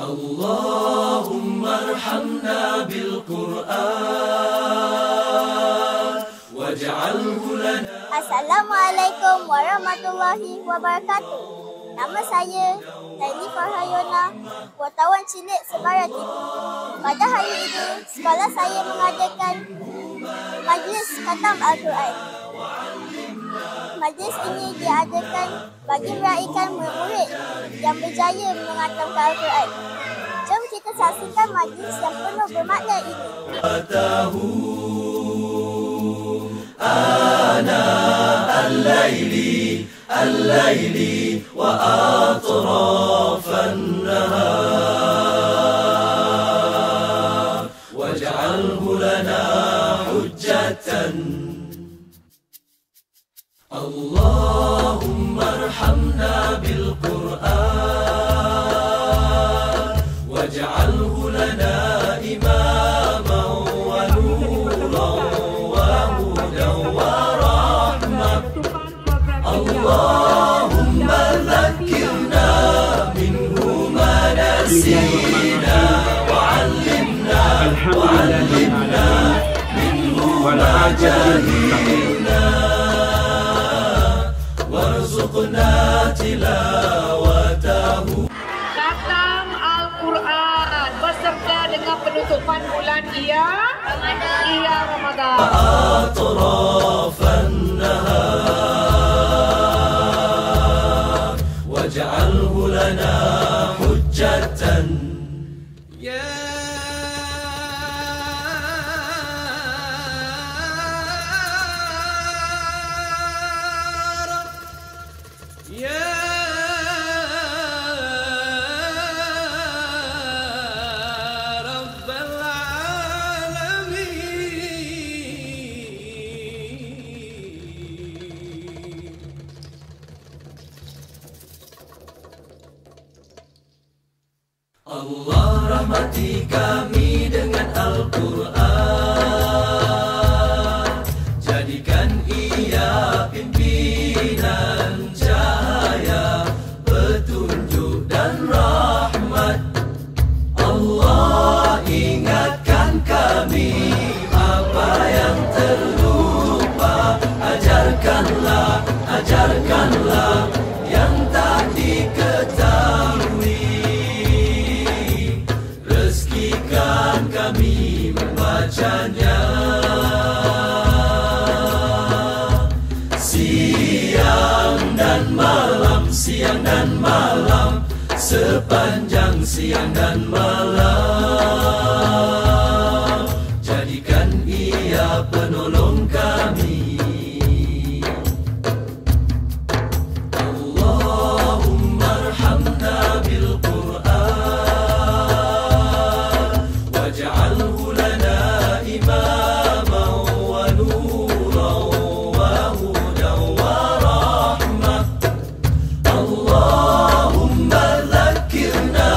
Allahumma arhamna bil Qur'an waj'alhu lana. Assalamualaikum warahmatullahi wabarakatuh. Nama saya Laili Farhayona, wartawan cilik Sebara TV. Pada hari ini, sekolah saya mengadakan majlis khatam Al-Quran. Majlis ini diadakan bagi meraihkan murid-murid yang berjaya mengatamkan Al-Quran. Jom kita saksikan majlis yang penuh bermakna ini. Ana al-laili wa atrafan nahar waj'alhu lana hujjatan. Allahumma arhamna bil Qur'an waj'alhu lana imaman wa nuran wa hudan wa rahmah. Allahumma dhakkirna minhu ma nasina wa 'allimna minhu ma jahilna warzuqna tilawatahu. Khatam Al-Quran beserta dengan penutupan bulan Ramadan. Atrafan nahar waj'alhu lana hujjatan. Allah rahmati kami dengan Al-Quran, jadikan ia pimpinan cahaya, petunjuk dan rahmat. Allah ingatkan kami apa yang terlupa, ajarkanlah yang tak diketahui. Rezekikan kami membacanya siang dan malam, sepanjang siang dan malam. Jadikan ia penolong kami. Allahumma arhamna bil Qur'an waj'alhu lana imaman wa nuran wa hudan wa rahmah. Allahumma dhakkirna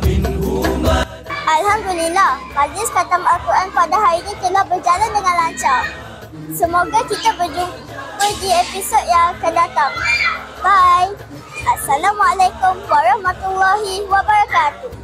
minhu ma. Alhamdulillah, majlis khatam Al-Quran pada hari ini telah berjalan dengan lancar. Semoga kita berjumpa di episod yang akan datang. Bye. Assalamualaikum warahmatullahi wabarakatuh.